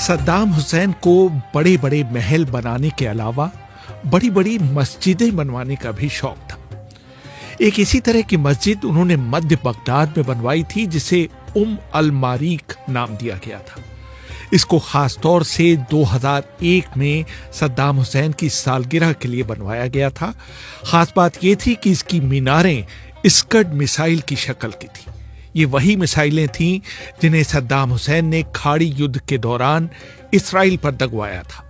सद्दाम हुसैन को बड़े बड़े महल बनाने के अलावा बड़ी बड़ी मस्जिदें बनवाने का भी शौक था। एक इसी तरह की मस्जिद उन्होंने मध्य बगदाद में बनवाई थी, जिसे अल मारीख नाम दिया गया था। इसको खास तौर से 2001 में सद्दाम हुसैन की सालगिरह के लिए बनवाया गया था। खास बात यह थी कि इसकी मीनारें स्कड मिसाइल की शक्ल की थी। ये वही मिसाइलें थीं जिन्हें सद्दाम हुसैन ने खाड़ी युद्ध के दौरान इसराइल पर दगवाया था।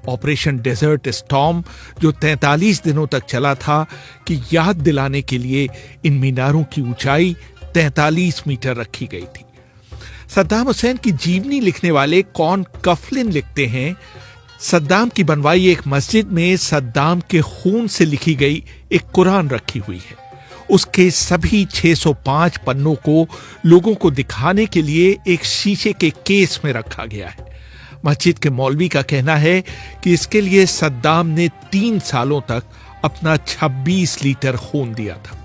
ऑपरेशन डेजर्ट स्टॉर्म, जो 43 दिनों तक चला था, की याद दिलाने के लिए इन मीनारों की ऊंचाई 43 मीटर रखी गई थी। सद्दाम हुसैन की जीवनी लिखने वाले कॉन कफलिन लिखते हैं, सद्दाम की बनवाई एक मस्जिद में सद्दाम के खून से लिखी गई एक कुरान रखी हुई है। उसके सभी 605 पन्नों को लोगों को दिखाने के लिए एक शीशे के केस में रखा गया है। मस्जिद के मौलवी का कहना है कि इसके लिए सद्दाम ने 3 सालों तक अपना 26 लीटर खून दिया था।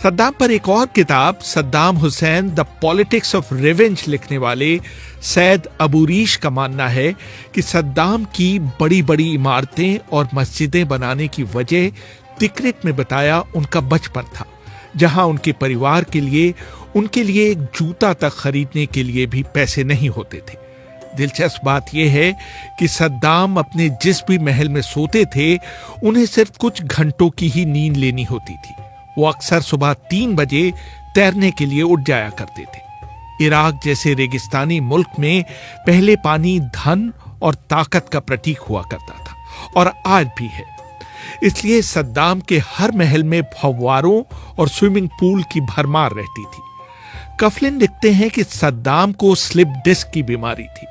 सद्दाम पर एक और किताब, Saddam Hussain the politics of revenge, लिखने वाले सैयद अबूरीश का मानना है कि सद्दाम की बड़ी बड़ी इमारतें और मस्जिदें बनाने की वजह तिकरित में बताया उनका बचपन था, जहां उनके परिवार के लिए उनके लिए एक जूता तक खरीदने के लिए भी पैसे नहीं होते थे। दिलचस्प बात यह है कि सद्दाम अपने जिस भी महल में सोते थे, उन्हें सिर्फ कुछ घंटों की ही नींद लेनी होती थी। वो अक्सर सुबह 3 बजे तैरने के लिए उठ जाया करते थे। इराक जैसे रेगिस्तानी मुल्क में पहले पानी धन और ताकत का प्रतीक हुआ करता था, और आज भी है। इसलिए सद्दाम के हर महल में फव्वारों और स्विमिंग पूल की भरमार रहती थी। कफलिन लिखते हैं कि सद्दाम को स्लिप डिस्क की बीमारी थी।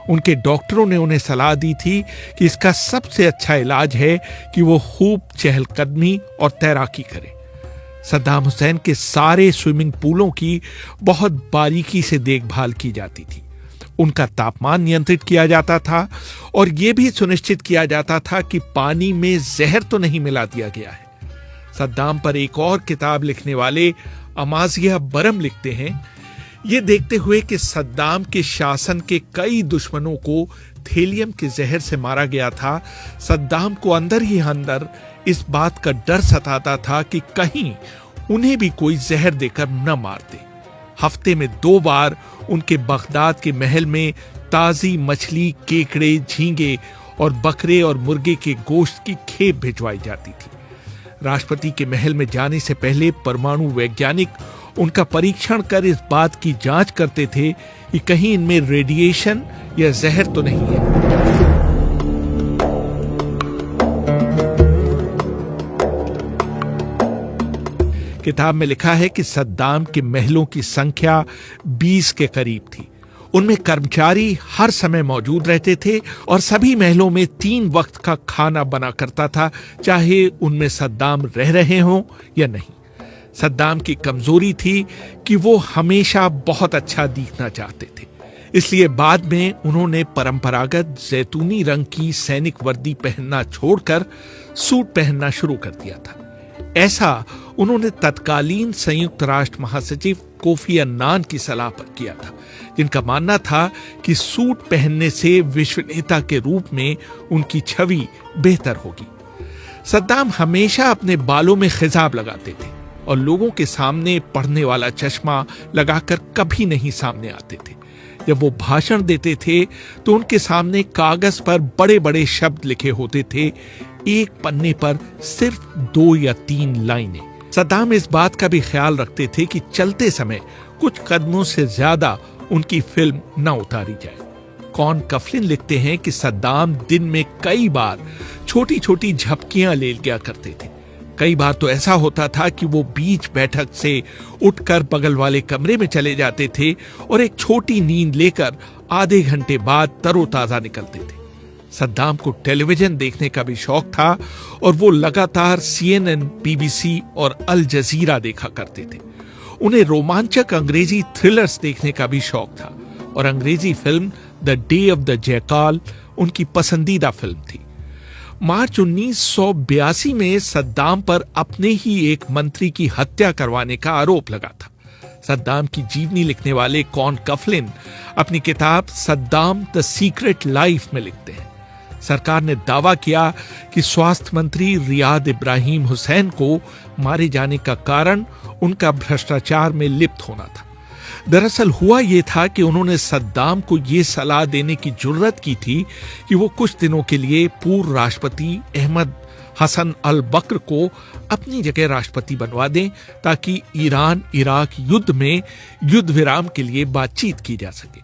उनके डॉक्टरों ने उन्हें सलाह दी थी कि इसका सबसे अच्छा इलाज है कि वो खूब चहलकदमी और तैराकी करे। सद्दाम हुसैन के सारे स्विमिंग पूलों की बहुत बारीकी से देखभाल की जाती थी। उनका तापमान नियंत्रित किया जाता था और यह भी सुनिश्चित किया जाता था कि पानी में जहर तो नहीं मिला दिया गया है। सद्दाम पर एक और किताब लिखने वाले अमाजिया बरम लिखते हैं, ये देखते हुए कि सद्दाम के शासन के कई दुश्मनों को थेलियम के जहर से मारा गया था, सद्दाम को अंदर ही अंदर इस बात का डर सताता था कि कहीं उन्हें भी कोई जहर देकर न मार दे। हफ्ते में 2 बार उनके बगदाद के महल में ताजी मछली, केकड़े, झींगे और बकरे और मुर्गे के गोश्त की खेप भिजवाई जाती थी। राष्ट्रपति के महल में जाने से पहले परमाणु वैज्ञानिक उनका परीक्षण कर इस बात की जांच करते थे कि कहीं इनमें रेडिएशन या जहर तो नहीं है। किताब में लिखा है कि सद्दाम के महलों की संख्या 20 के करीब थी। उनमें कर्मचारी हर समय मौजूद रहते थे और सभी महलों में 3 वक्त का खाना बना करता था, चाहे उनमें सद्दाम रह रहे हों या नहीं। सद्दाम की कमजोरी थी कि वो हमेशा बहुत अच्छा दिखना चाहते थे। इसलिए बाद में उन्होंने परंपरागत जैतूनी रंग की सैनिक वर्दी पहनना छोड़कर सूट पहनना शुरू कर दिया था। ऐसा उन्होंने तत्कालीन संयुक्त राष्ट्र महासचिव कोफी अन्नान की सलाह पर किया था, जिनका मानना था कि सूट पहनने से विश्व नेता के रूप में उनकी छवि बेहतर होगी। सद्दाम हमेशा अपने बालों में खिजाब लगाते थे और लोगों के सामने पढ़ने वाला चश्मा लगाकर कभी नहीं सामने आते थे। जब वो भाषण देते थे तो उनके सामने कागज पर बड़े बड़े शब्द लिखे होते थे, एक पन्ने पर सिर्फ 2 या 3 लाइनें। सद्दाम इस बात का भी ख्याल रखते थे कि चलते समय कुछ कदमों से ज्यादा उनकी फिल्म न उतारी जाए। कॉन कफलिन लिखते हैं कि सद्दाम दिन में कई बार छोटी छोटी झपकियां ले लिया करते थे। कई बार तो ऐसा होता था कि वो बीच बैठक से उठकर बगल वाले कमरे में चले जाते थे और एक छोटी नींद लेकर आधे घंटे बाद तरोताजा निकलते थे। सद्दाम को टेलीविजन देखने का भी शौक था और वो लगातार CNN, BBC और अल जजीरा देखा करते थे। उन्हें रोमांचक अंग्रेजी थ्रिलर्स देखने का भी शौक था और अंग्रेजी film the day of the jackal उनकी पसंदीदा फिल्म थी। मार्च 1982 में सद्दाम पर अपने ही एक मंत्री की हत्या करवाने का आरोप लगा था। सद्दाम की जीवनी लिखने वाले कॉन कफलिन अपनी किताब सद्दाम द सीक्रेट लाइफ में लिखते हैं, सरकार ने दावा किया कि स्वास्थ्य मंत्री रियाद इब्राहिम हुसैन को मारे जाने का कारण उनका भ्रष्टाचार में लिप्त होना था। दरअसल हुआ यह था कि उन्होंने सद्दाम को यह सलाह देने की जुर्रत की थी कि वो कुछ दिनों के लिए पूर्व राष्ट्रपति अहमद हसन अल बकर को अपनी जगह राष्ट्रपति बनवा दें ताकि ईरान इराक युद्ध में युद्ध विराम के लिए बातचीत की जा सके।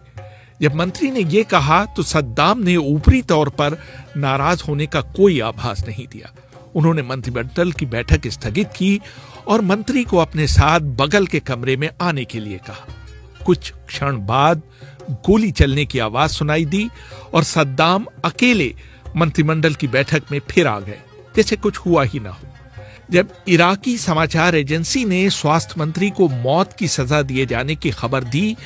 जब मंत्री ने यह कहा तो सद्दाम ने ऊपरी तौर पर नाराज होने का कोई आभास नहीं दिया। उन्होंने मंत्रिमंडल की बैठक स्थगित की और मंत्री को अपने साथ बगल के कमरे में आने के लिए कहा। कुछ क्षण बाद गोली चलने की आवाज सुनाई दी और सद्दाम अकेले मंत्रिमंडल की बैठक में फिर आ गए, जैसे कुछ हुआ ही ना हो। जब इराकी समाचार एजेंसी ने स्वास्थ्य मंत्री को मौत की सजा दिए जाने की खबर दी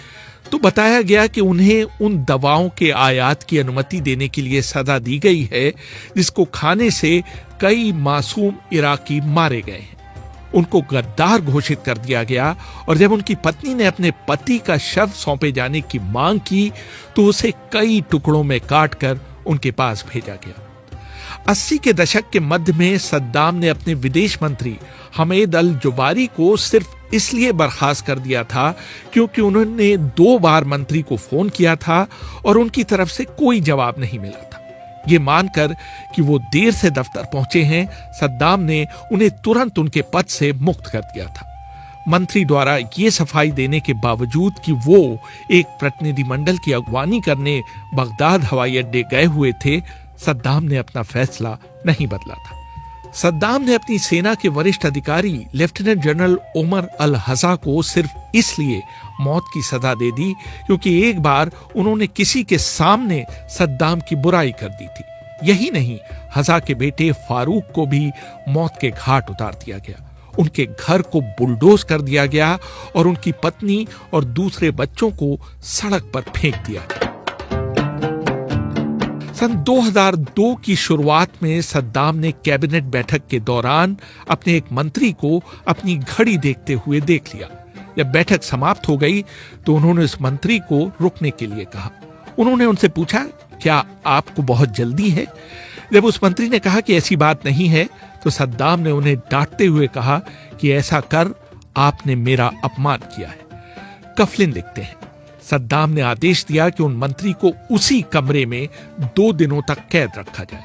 तो बताया गया कि उन्हें उन दवाओं के आयात की अनुमति देने के लिए सजा दी गई है जिसको खाने से कई मासूम इराकी मारे गए हैं। उनको गद्दार घोषित कर दिया गया और जब उनकी पत्नी ने अपने पति का शव सौंपे जाने की मांग की तो उसे कई टुकड़ों में काटकर उनके पास भेजा गया। 80 के दशक के मध्य में सद्दाम ने अपने विदेश मंत्री हमेद अल जुबारी को सिर्फ इसलिए बर्खास्त कर दिया था क्योंकि उन्होंने 2 बार मंत्री को फोन किया था और उनकी तरफ से कोई जवाब नहीं मिला था। ये मानकर कि वो देर से दफ्तर पहुंचे हैं, सद्दाम ने उन्हें तुरंत उनके पद से मुक्त कर दिया था। मंत्री द्वारा ये सफाई देने के बावजूद कि वो एक प्रतिनिधिमंडल की अगवानी करने बगदाद हवाई अड्डे गए हुए थे, सद्दाम ने अपना फैसला नहीं बदला था। सद्दाम ने अपनी सेना के वरिष्ठ अधिकारी लेफ्टिनेंट जनरल उमर अल हजा को सिर्फ इसलिए मौत की सजा दे दी क्योंकि एक बार उन्होंने किसी के सामने सद्दाम की बुराई कर दी थी। यही नहीं, हजा के बेटे फारूक को भी मौत के घाट उतार दिया गया। उनके घर को बुलडोज कर दिया गया और उनकी पत्नी और दूसरे बच्चों को सड़क पर फेंक दिया गया। सन 2002 की शुरुआत में सद्दाम ने कैबिनेट बैठक के दौरान अपने एक मंत्री को अपनी घड़ी देखते हुए देख लिया। जब बैठक समाप्त हो गई तो उन्होंने उस मंत्री को रुकने के लिए कहा। उन्होंने उनसे पूछा, क्या आपको बहुत जल्दी है? जब उस मंत्री ने कहा कि ऐसी बात नहीं है तो सद्दाम ने उन्हें डांटते हुए कहा कि ऐसा कर आपने मेरा अपमान किया है। कफलिन लिखते हैं, सद्दाम ने आदेश दिया कि उन मंत्री को उसी कमरे में 2 दिनों तक कैद रखा जाए।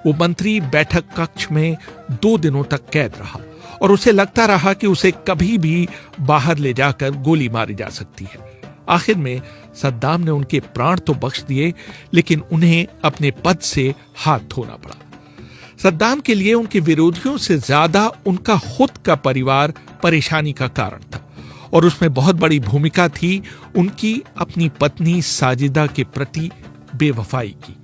वो मंत्री बैठक कक्ष में 2 दिनों तक कैद रहा और उसे लगता रहा कि उसे कभी भी बाहर ले जाकर गोली मारी जा सकती है। आखिर में सद्दाम ने उनके प्राण तो बख्श दिए लेकिन उन्हें अपने पद से हाथ धोना पड़ा। सद्दाम के लिए उनके विरोधियों से ज्यादा उनका खुद का परिवार परेशानी का कारण था और उसमें बहुत बड़ी भूमिका थी उनकी अपनी पत्नी साजिदा के प्रति बेवफाई की।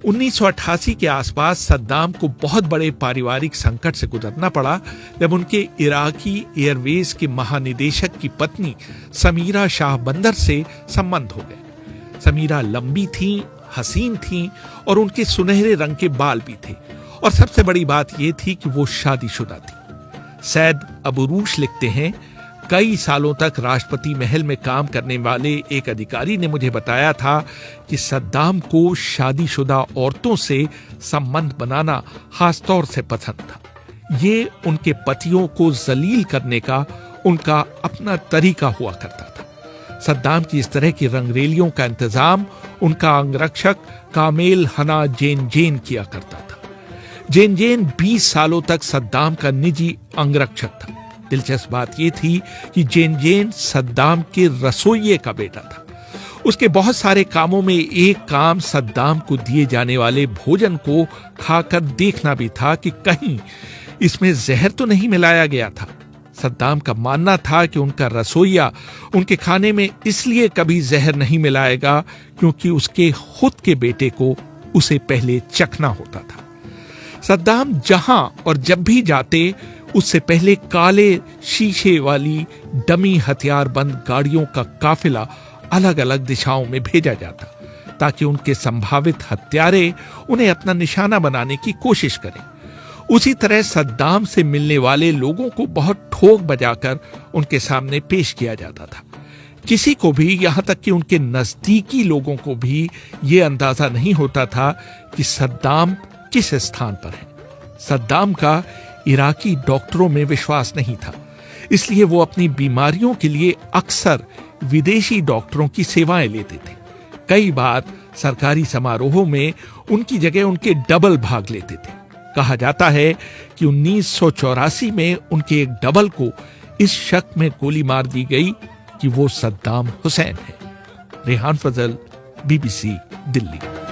1988 के आसपास सद्दाम को बहुत बड़े पारिवारिक संकट से गुजरना पड़ा जब उनके इराकी एयरवेज के महानिदेशक की पत्नी समीरा शाह बंदर से संबंध हो गए। समीरा लंबी थी, हसीन थी और उनके सुनहरे रंग के बाल भी थे और सबसे बड़ी बात यह थी कि वो शादीशुदा थी। सैद अबूरूश लिखते हैं, कई सालों तक राष्ट्रपति महल में काम करने वाले एक अधिकारी ने मुझे बताया था कि सद्दाम को शादीशुदा औरतों से संबंध बनाना खासतौर से पसंद था। ये उनके पतियों को जलील करने का उनका अपना तरीका हुआ करता था। सद्दाम की इस तरह की रंगरेलियों का इंतजाम उनका अंगरक्षक कामेल हना जेन किया करता था। जेन 20 सालों तक सद्दाम का निजी अंगरक्षक था। दिलचस्प बात यह थी कि जेन सद्दाम के रसोइये का बेटा था। उसके बहुत सारे कामों में एक काम सद्दाम को दिए जाने वाले भोजन को खाकर देखना भी था कि कहीं इसमें जहर तो नहीं मिलाया गया था। सद्दाम का मानना था कि उनका रसोइया उनके खाने में इसलिए कभी जहर नहीं मिलाएगा क्योंकि उसके खुद के बेटे को उसे पहले चखना होता था। सद्दाम जहां और जब भी जाते उससे पहले काले शीशे वाली डमी हथियारबंद गाड़ियों का काफिला अलग अलग दिशाओं में भेजा जाता ताकि उनके संभावित हत्यारे उन्हें अपना निशाना बनाने की कोशिश करें। उसी तरह सद्दाम से मिलने वाले लोगों को बहुत ठोक बजाकर उनके सामने पेश किया जाता था। किसी को भी, यहां तक कि उनके नजदीकी लोगों को भी यह अंदाजा नहीं होता था कि सद्दाम किस स्थान पर है। सद्दाम का इराकी डॉक्टरों में विश्वास नहीं था, इसलिए वो अपनी बीमारियों के लिए अक्सर विदेशी डॉक्टरों की सेवाएं लेते थे। कई बार सरकारी समारोहों में उनकी जगह उनके डबल भाग लेते थे। कहा जाता है कि 1984 में उनके एक डबल को इस शक में गोली मार दी गई कि वो सद्दाम हुसैन है। रेहान फजल, BBC, दिल्ली।